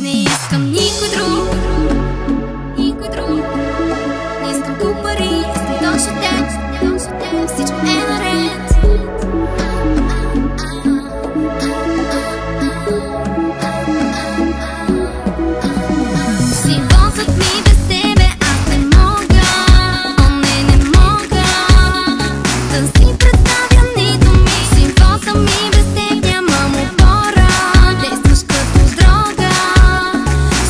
Не искам никой друг, никой друг. Не искам тук пари, искам точно теб. Всичко е наред. Животът ми без тебе аз не мога. О, не мога да си представя нито ми. Живота ми без теб нямам опора. Действаш като дрога,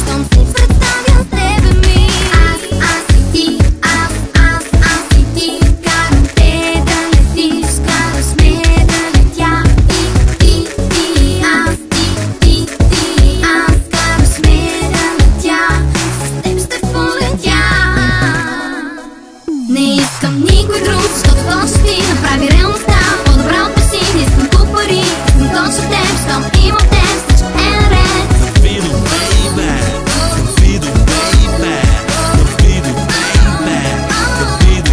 щом си представя с тебе ми. Аз и ти, аз и ти. Карам те да летиш, караш ме да летя. Ти, аз, ти, аз. Караш ме да летя, с теб ще полетя. Не искам никой друг, защото точно ти направи реалността по-добра от машини. Не искам тук пари, искам точно теб, щом имам теб, всичко е наред. Rapido, baby. Rapido, baby. Rapido, baby. Rapido,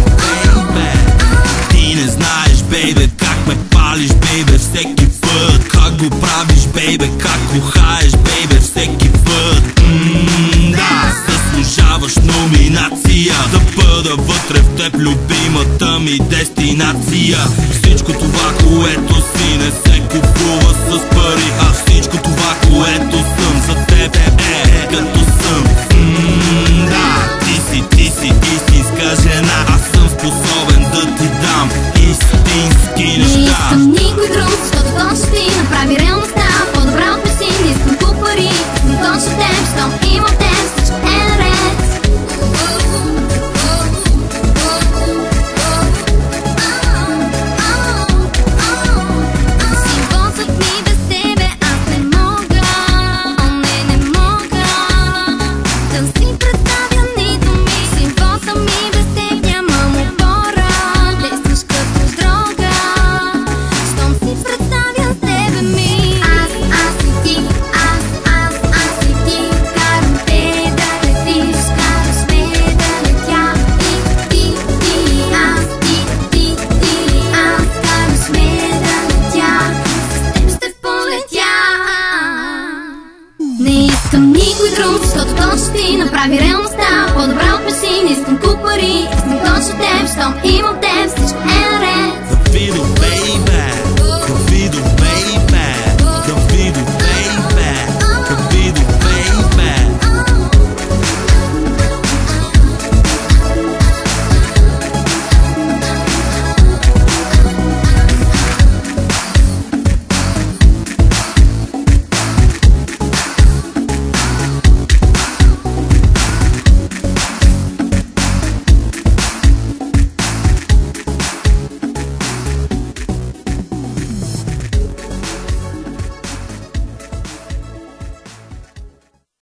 baby. Ти не знаеш, бейбе, как ме палиш, бейбе, всеки път. Как го правиш, бейбе, как го хаеш, бейбе, всеки път. Да, заслужаваш номинация, да бъда вътре в теб, любимата ми дестинация. Всичко това, което си, не се купува с пари, а всичко това, което съм за теб е като съм. Да, ти си истинска жена, аз съм способен да ти дам истински Не неща. искам никой друг, защото точно ти направи реалността по-добра от машини. Не искам тук пари, искам точно теб, щом имам теб, всичко е наред. Животът ми без тебе аз не мога. О, не мога да си представя нито ми. Живота ми без теб нямам опора. Действаш като дрога, щом си представя с тебе ми. Аз и ти, аз и ти. Карам те да летиш, караш ме да летя. Ти, аз, ти, аз. Караш ме да летя, с теб ще полетя. Не искам никой друг, защото точно ти направи реалността по-добра от машини. Не искам тук пари, искам точно теб, щом имам теб.